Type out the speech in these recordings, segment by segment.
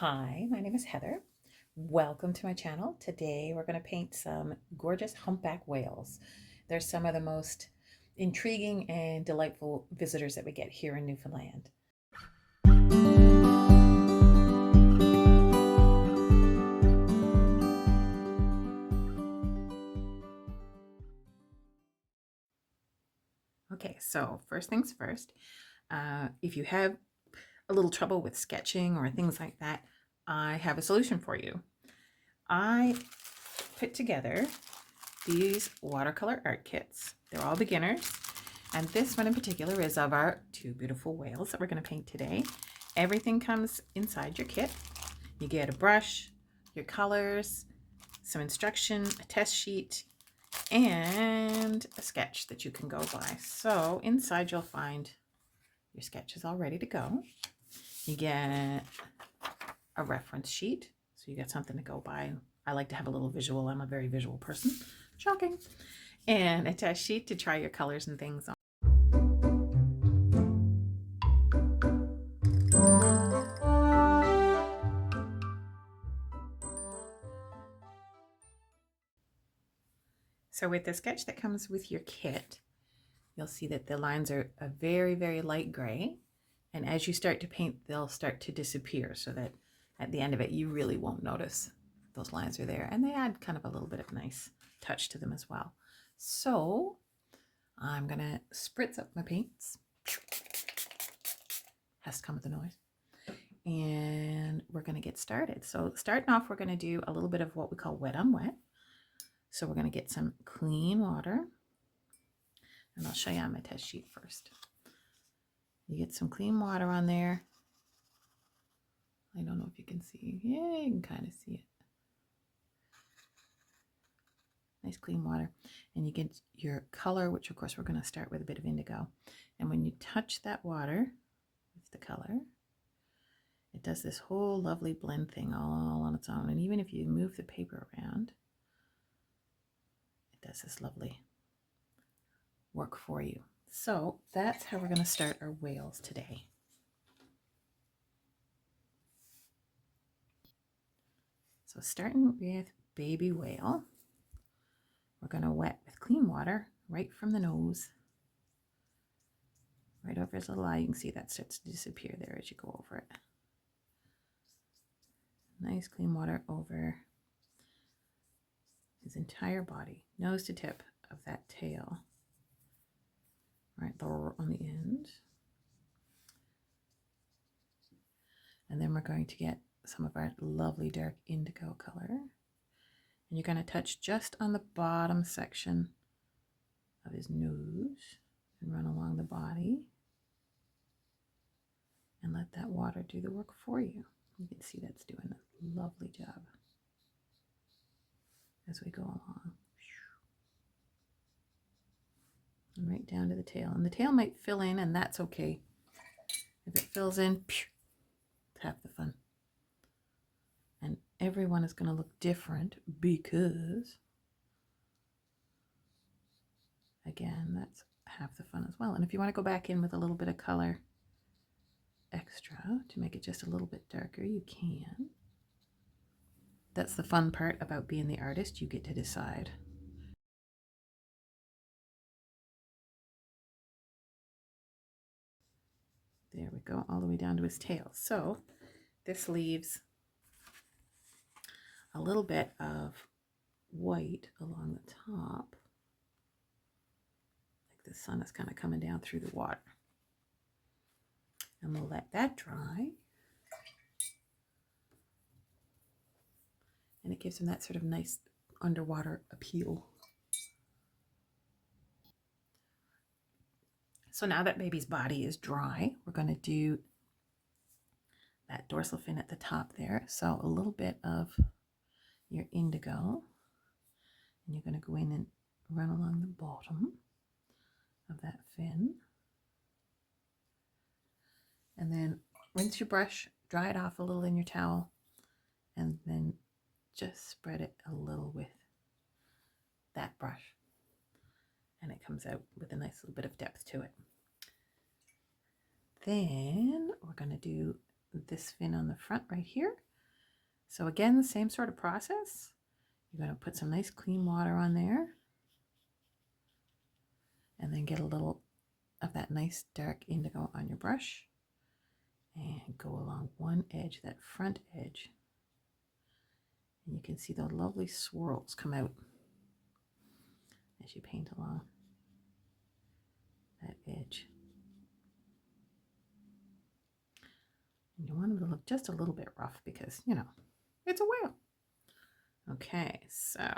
Hi, my name is Heather. Welcome to my channel. Today we're going to paint some gorgeous humpback whales. They're some of the most intriguing and delightful visitors that we get here in Newfoundland. Okay, so first things first, if you have a little trouble with sketching or things like that, I have a solution for you. I put together these watercolor art kits. They're all beginners, and this one in particular is of our two beautiful whales that we're going to paint today. Everything comes inside your kit. You get a brush, your colors, some instruction, a test sheet, and a sketch that you can go by. So inside you'll find your sketches all ready to go. You get a reference sheet, so you got something to go by. I like to have a little visual. I'm a very visual person. Shocking. And a test sheet to try your colors and things on. So with the sketch that comes with your kit, you'll see that the lines are a very, very light gray. And as you start to paint, they'll start to disappear so that at the end of it, you really won't notice those lines are there. And they add kind of a little bit of a nice touch to them as well. So I'm gonna spritz up my paints. Has to come with a noise. And we're gonna get started. So starting off, we're gonna do a little bit of what we call wet on wet. So we're gonna get some clean water. And I'll show you on my test sheet first. You get some clean water on there. I don't know if you can see. Yeah, you can kind of see it. Nice clean water. And you get your color, which of course we're going to start with a bit of indigo. And when you touch that water with the color, it does this whole lovely blend thing all on its own. And even if you move the paper around, it does this lovely work for you. So that's how we're going to start our whales today. So starting with baby whale, we're going to wet with clean water right from the nose, right over his little eye. You can see that starts to disappear there as you go over it. Nice clean water over his entire body, nose to tip of that tail, right there on the end. And then we're going to get some of our lovely dark indigo color. And you're going to touch just on the bottom section of his nose and run along the body. And let that water do the work for you. You can see that's doing a lovely job as we go along. And right down to the tail. And the tail might fill in, and that's okay. If it fills in, it's half the fun. And everyone is going to look different because, again, that's half the fun as well. And if you want to go back in with a little bit of color extra to make it just a little bit darker, you can. That's the fun part about being the artist. You get to decide. There we go, all the way down to his tail. So this leaves a little bit of white along the top, like the sun is kind of coming down through the water. And we'll let that dry. And it gives him that sort of nice underwater appeal. So now that baby's body is dry, we're going to do that dorsal fin at the top there. So a little bit of your indigo, and you're going to go in and run along the bottom of that fin. And then rinse your brush, dry it off a little in your towel, and then just spread it a little with that brush. And it comes out with a nice little bit of depth to it. Then we're going to do this fin on the front right here. So again, the same sort of process. You're going to put some nice clean water on there and then get a little of that nice dark indigo on your brush and go along one edge, that front edge. And you can see the lovely swirls come out as you paint along that edge. And you want it to look just a little bit rough because, you know, it's a whale. Okay, so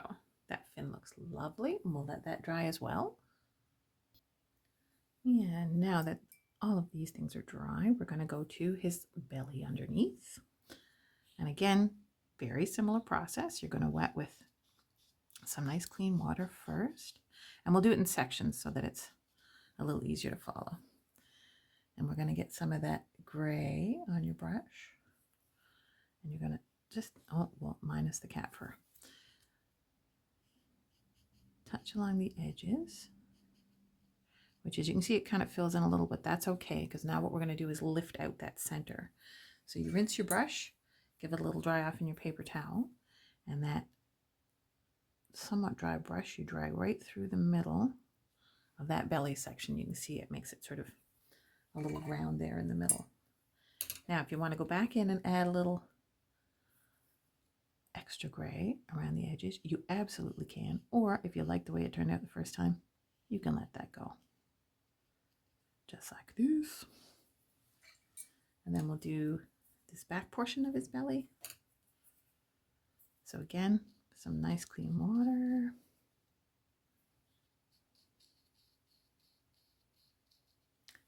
that fin looks lovely, and we'll let that dry as well. And now that all of these things are dry, we're going to go to his belly underneath. And again, very similar process. You're going to wet with some nice clean water first, and we'll do it in sections so that it's a little easier to follow. And we're going to get some of that gray on your brush, and you're going to just, oh, well, minus the cat fur. Touch along the edges, which as you can see, it kind of fills in a little, but that's okay, because now what we're going to do is lift out that center. So you rinse your brush, give it a little dry off in your paper towel, and that somewhat dry brush you drag right through the middle of that belly section. You can see it makes it sort of a little round there in the middle. Now, if you want to go back in and add a little extra gray around the edges, you absolutely can. Or if you like the way it turned out the first time, you can let that go. Just like this. And then we'll do this back portion of his belly. So again, some nice clean water.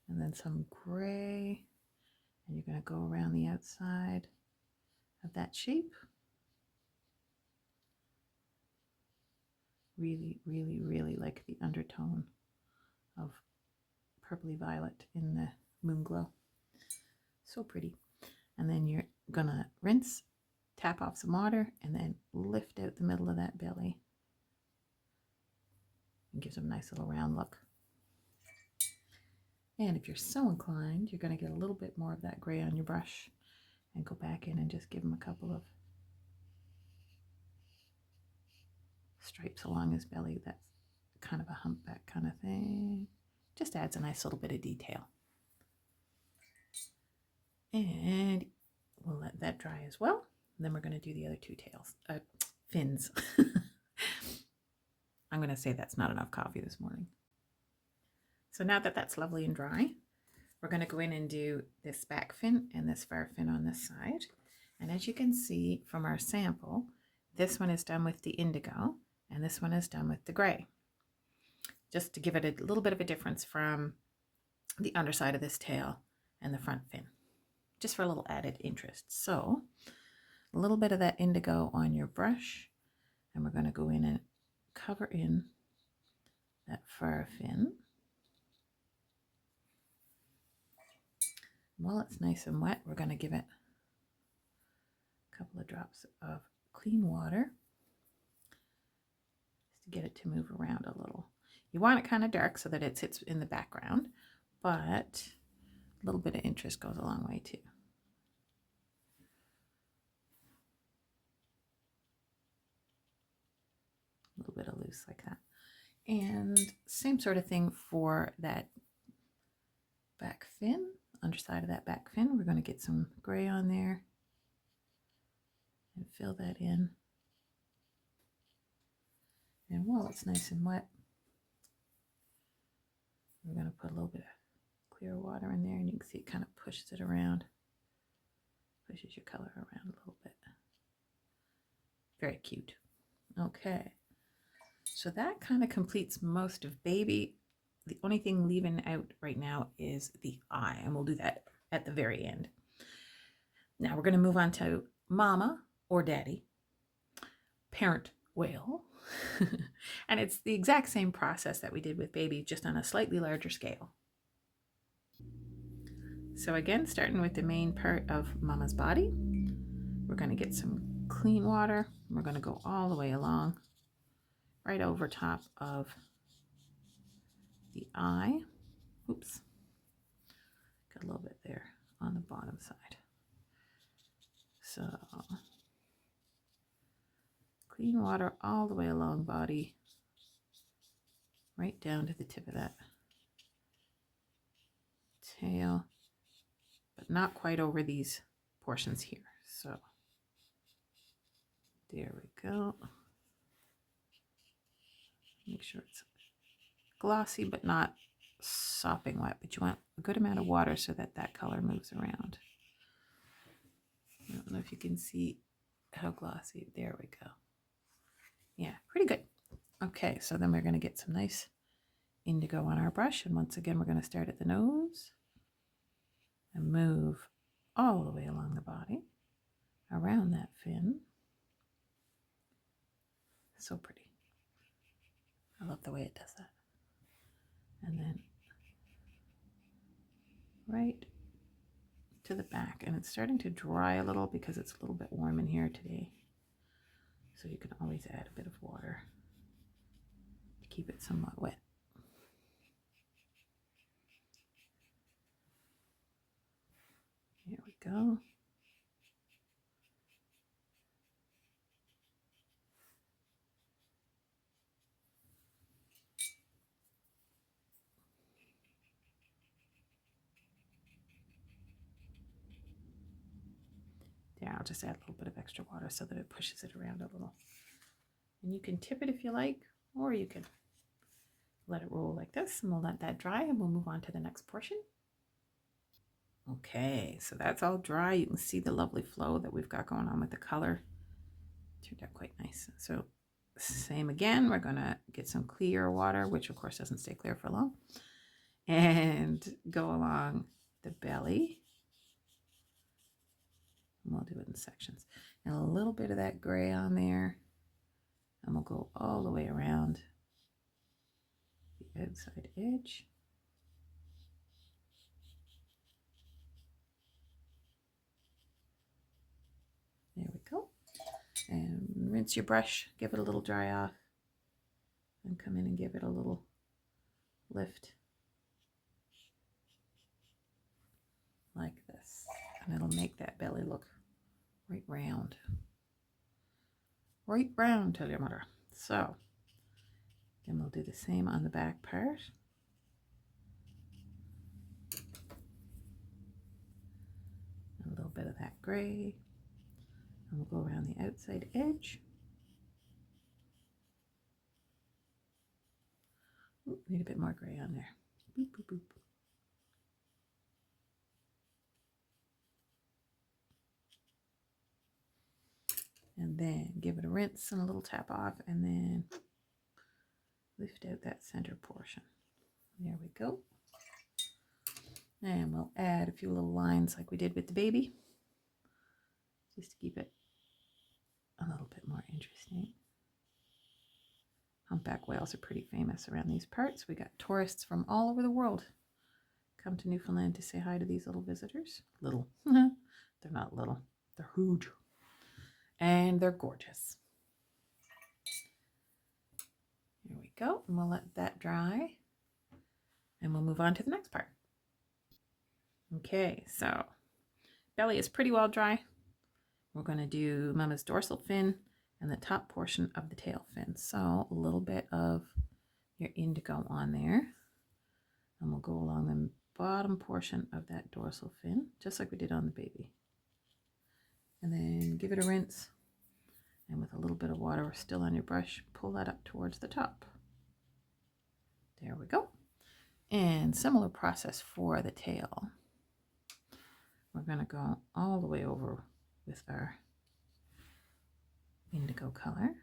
And then some gray. And you're going to go around the outside of that shape. Really, really, really like the undertone of purpley violet in the moon glow. So pretty. And then you're gonna rinse, tap off some water, and then lift out the middle of that belly. And gives them a nice little round look. And if you're so inclined, you're gonna get a little bit more of that gray on your brush and go back in and just give him a couple of stripes along his belly. That's kind of a humpback kind of thing. Just adds a nice little bit of detail. And we'll let that dry as well. And then we're going to do the other two fins. I'm going to say that's not enough coffee this morning. So now that that's lovely and dry, we're going to go in and do this back fin and this far fin on this side. And as you can see from our sample, this one is done with the indigo and this one is done with the gray. Just to give it a little bit of a difference from the underside of this tail and the front fin, just for a little added interest. So a little bit of that indigo on your brush, and we're going to go in and cover in that far fin. While it's nice and wet, we're going to give it a couple of drops of clean water just to get it to move around a little. You want it kind of dark so that it sits in the background, but a little bit of interest goes a long way too. A little bit of loose like that. And same sort of thing for that back fin, underside of that back fin. We're going to get some gray on there and fill that in. And while it's nice and wet, we're going to put a little bit of clear water in there, and you can see it kind of pushes it around, pushes your color around a little bit. Very cute. Okay, so that kind of completes most of baby. The only thing leaving out right now is the eye, and we'll do that at the very end. Now we're going to move on to mama or daddy, parent whale. And it's the exact same process that we did with baby, just on a slightly larger scale. So again, starting with the main part of mama's body, we're going to get some clean water. We're going to go all the way along, right over top of the eye. Oops, got a little bit there on the bottom side. So clean water all the way along body, right down to the tip of that tail, but not quite over these portions here. So there we go. Make sure it's glossy but not sopping wet, but you want a good amount of water so that that color moves around. I don't know if you can see how glossy. There we go. Yeah, pretty good. Okay, so then we're going to get some nice indigo on our brush, and once again we're going to start at the nose and move all the way along the body, around that fin. So pretty. I love the way it does that. And then right to the back, and it's starting to dry a little because it's a little bit warm in here today. So you can always add a bit of water to keep it somewhat wet. Here we go. Yeah, I'll just add a little bit of extra water so that it pushes it around a little. And you can tip it if you like, or you can let it roll like this, and we'll let that dry and we'll move on to the next portion. Okay, so that's all dry. You can see the lovely flow that we've got going on with the color. It turned out quite nice. So same again, we're gonna get some clear water, which of course doesn't stay clear for long, and go along the belly. And we'll do it in sections. And a little bit of that gray on there. And we'll go all the way around the outside edge. There we go. And rinse your brush, give it a little dry off, and come in and give it a little lift like this. And it'll make that belly look right round. Right round, tell your mother. So then we'll do the same on the back part. A little bit of that gray. And we'll go around the outside edge. Ooh, need a bit more gray on there. Boop, boop, boop. And then give it a rinse and a little tap off, and then lift out that center portion. There we go. And we'll add a few little lines like we did with the baby, just to keep it a little bit more interesting. Humpback whales are pretty famous around these parts. We got tourists from all over the world come to Newfoundland to say hi to these little visitors. Little. They're not little. They're huge. And they're gorgeous. Here we go. And we'll let that dry. And we'll move on to the next part. Okay, so belly is pretty well dry. We're going to do Mama's dorsal fin and the top portion of the tail fin. So a little bit of your indigo on there. And we'll go along the bottom portion of that dorsal fin, just like we did on the baby. And then give it a rinse. And with a little bit of water still on your brush, pull that up towards the top. There we go. And similar process for the tail. We're going to go all the way over with our indigo color.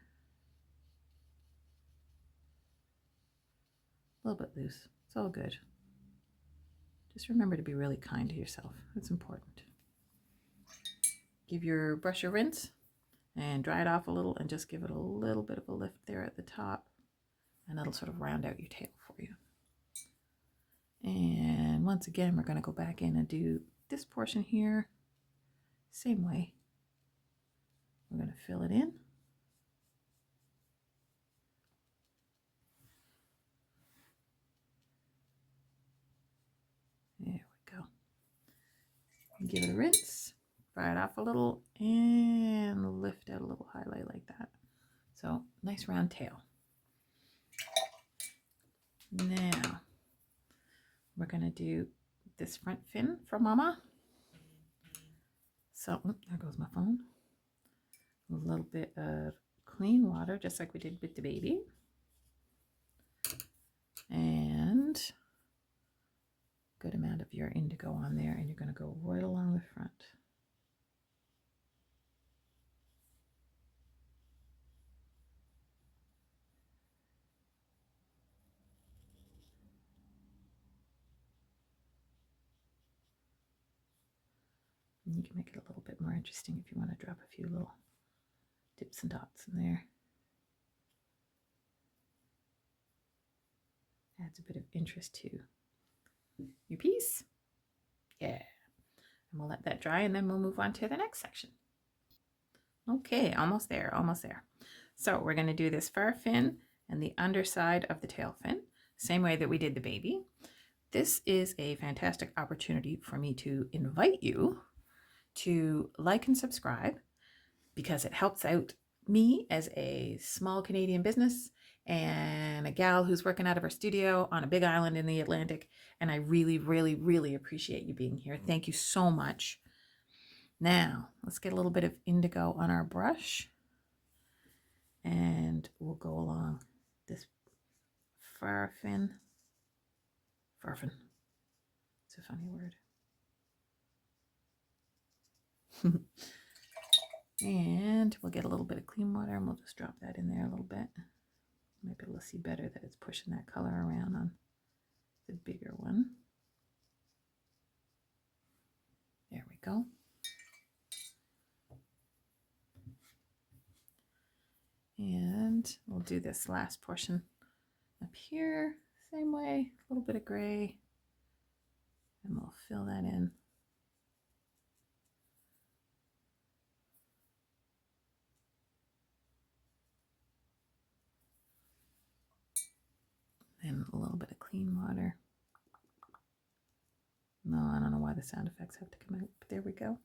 A little bit loose. It's all good. Just remember to be really kind to yourself. It's important. Give your brush a rinse and dry it off a little, and just give it a little bit of a lift there at the top, and that'll sort of round out your tail for you. And once again, we're going to go back in and do this portion here. Same way. We're going to fill it in. There we go. And give it a rinse. Dry it off a little and lift out a little highlight like that. So nice round tail. Now we're going to do this front fin for Mama. So there goes my phone. A little bit of clean water, just like we did with the baby. And good amount of your indigo on there, and you're going to go right along the front. And you can make it a little bit more interesting if you want to drop a few little dips and dots in there. Adds a bit of interest to your piece. Yeah. And we'll let that dry, and then we'll move on to the next section. Okay, almost there, almost there. So we're going to do this far fin and the underside of the tail fin, same way that we did the baby. This is a fantastic opportunity for me to invite you to like and subscribe, because it helps out me as a small Canadian business and a gal who's working out of her studio on a big island in the Atlantic. And I really, really, really appreciate you being here. Thank you so much. Now, let's get a little bit of indigo on our brush, and we'll go along this far fin. Farfin. It's a funny word. And we'll get a little bit of clean water, and we'll just drop that in there a little bit. Might be able to see better that it's pushing that color around on the bigger one. There we go. And we'll do this last portion up here, same way, a little bit of gray, and we'll fill that in. And a little bit of clean water. No, I don't know why the sound effects have to come out, but there we go.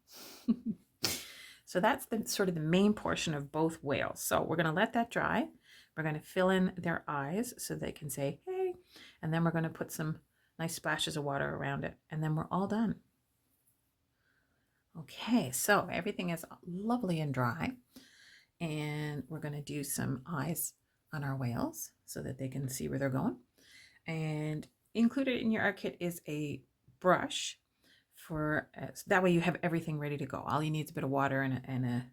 So that's the sort of the main portion of both whales. So we're going to let that dry. We're going to fill in their eyes so they can say, hey, and then we're going to put some nice splashes of water around it, and then we're all done. Okay, so everything is lovely and dry, and we're going to do some eyes on our whales so that they can see where they're going. And included in your art kit is a brush for so that way you have everything ready to go. All you need is a bit of water and a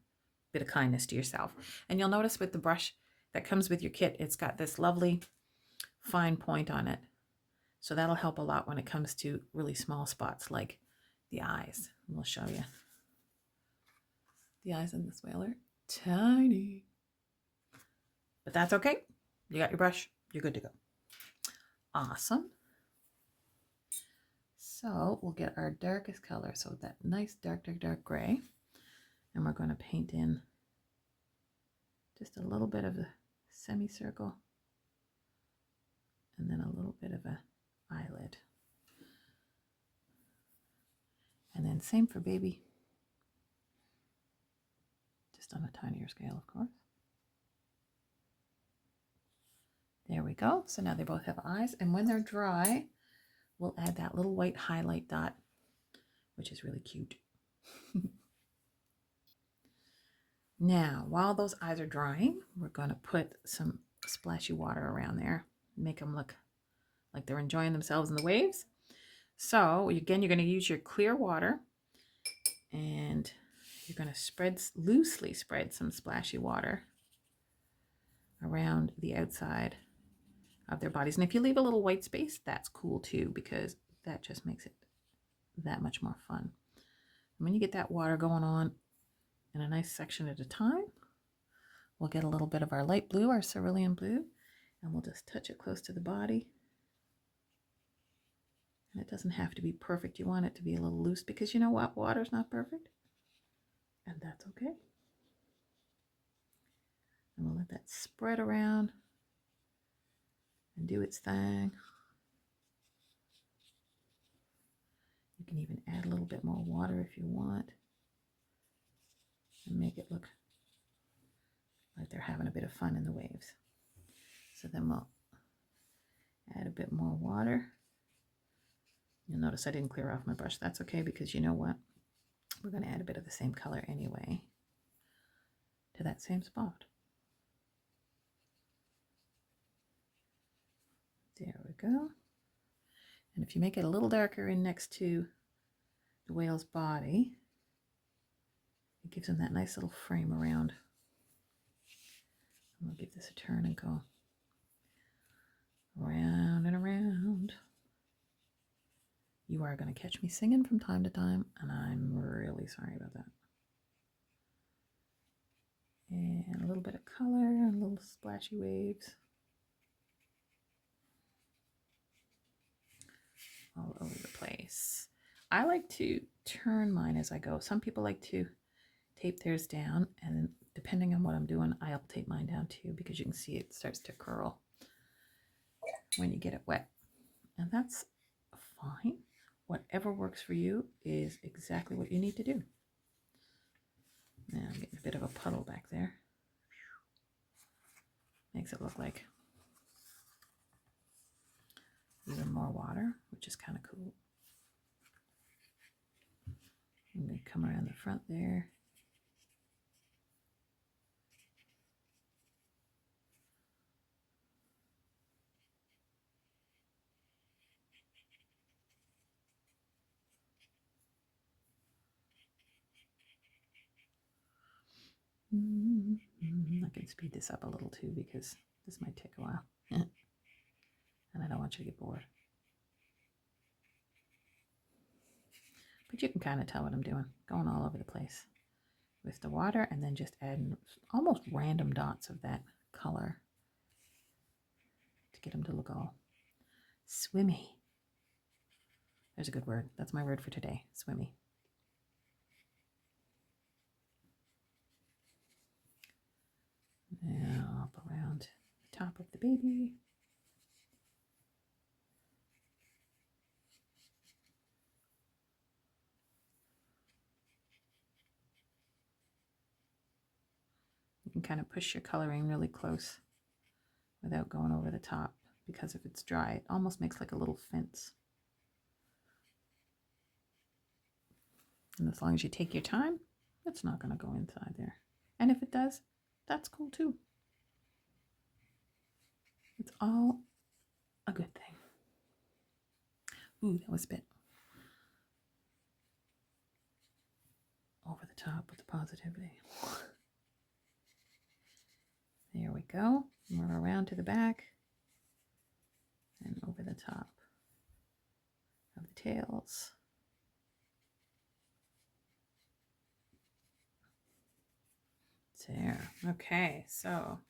bit of kindness to yourself. And you'll notice with the brush that comes with your kit, it's got this lovely fine point on it. So that'll help a lot when it comes to really small spots like the eyes. And we'll show you. The eyes in this whale are tiny. But that's okay. You got your brush. You're good to go. Awesome. So we'll get our darkest color, so that nice dark, dark, dark gray. And we're going to paint in just a little bit of a semicircle and then a little bit of a eyelid. And then same for baby. Just on a tinier scale, of course. There we go. So now they both have eyes, and when they're dry, we'll add that little white highlight dot, which is really cute. Now, while those eyes are drying, we're going to put some splashy water around there, make them look like they're enjoying themselves in the waves. So again, you're going to use your clear water, and you're going to loosely spread some splashy water around the outside of their bodies. And if you leave a little white space, that's cool too, because that just makes it that much more fun. And when you get that water going on in a nice section at a time, we'll get a little bit of our light blue, our cerulean blue, and we'll just touch it close to the body. And it doesn't have to be perfect. You want it to be a little loose, because you know what? Water's not perfect, and that's okay. And we'll let that spread around and do its thing. You can even add a little bit more water if you want. and make it look like they're having a bit of fun in the waves. So then we'll add a bit more water. You'll notice I didn't clear off my brush. That's okay, because you know what? We're going to add a bit of the same color anyway to that same spot. There we go. And if you make it a little darker in next to the whale's body, it gives them that nice little frame around. And we'll give this a turn and go around and around. You are going to catch me singing from time to time, and I'm really sorry about that. And a little bit of color and little splashy waves all over the place. I like to turn mine as I go. Some people like to tape theirs down, and depending on what I'm doing, I'll tape mine down too, because you can see it starts to curl when you get it wet. And that's fine. Whatever works for you is exactly what you need to do. Now I'm getting a bit of a puddle back there. Makes it look like even more water, which is kind of cool. I'm going to come around the front there. I can speed this up a little too, because this might take a while. And I don't want you to get bored. But you can kind of tell what I'm doing. Going all over the place with the water, and then just adding almost random dots of that color to get them to look all swimmy. There's a good word. That's my word for today, swimmy. Now up around the top of the baby. You can kind of push your coloring really close without going over the top, because if it's dry, it almost makes like a little fence. And as long as you take your time, it's not going to go inside there. And if it does, that's cool too. It's all a good thing. Ooh, that was a bit over the top with the positivity. There we go. We're around to the back and over the top of the tails. There. Okay, so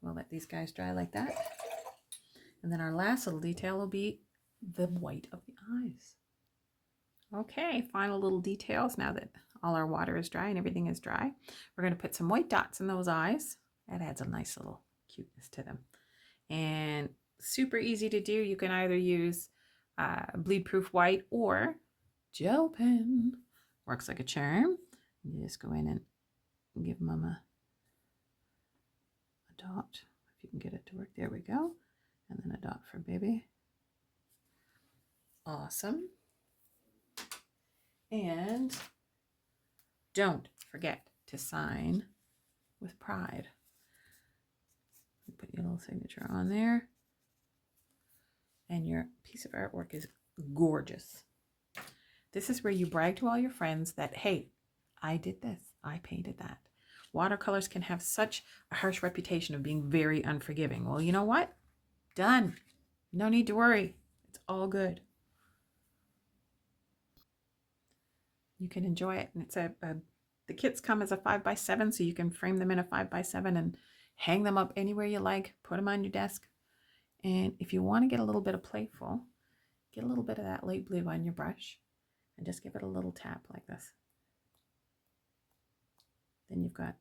we'll let these guys dry like that. And then our last little detail will be the white of the eyes. Okay, final little details now that all our water is dry and everything is dry. We're going to put some white dots in those eyes. That adds a nice little cuteness to them. And super easy to do. You can either use bleed proof white or gel pen. Works like a charm. You just go in and give Mama a dot, if you can get it to work. There we go. And then a dot for baby. Awesome. And don't forget to sign with pride. Put your little signature on there. And your piece of artwork is gorgeous. This is where you brag to all your friends that, hey, I did this. I painted that. Watercolors can have such a harsh reputation of being very unforgiving. Well, you know what? Done. No need to worry. It's all good. You can enjoy it. And it's the kits come as a 5x7, so you can frame them in a 5x7 and hang them up anywhere you like. Put them on your desk. And if you want to get a little bit of playful, get a little bit of that light blue on your brush and just give it a little tap like this. Then you've got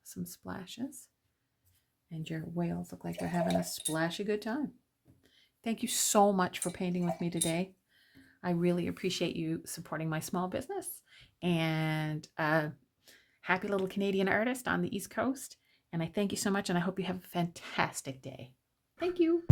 some splashes, and your whales look like they're having a splashy good time. Thank you so much for painting with me today. I really appreciate you supporting my small business, and happy little Canadian artist on the East Coast. And I thank you so much, and I hope you have a fantastic day. Thank you.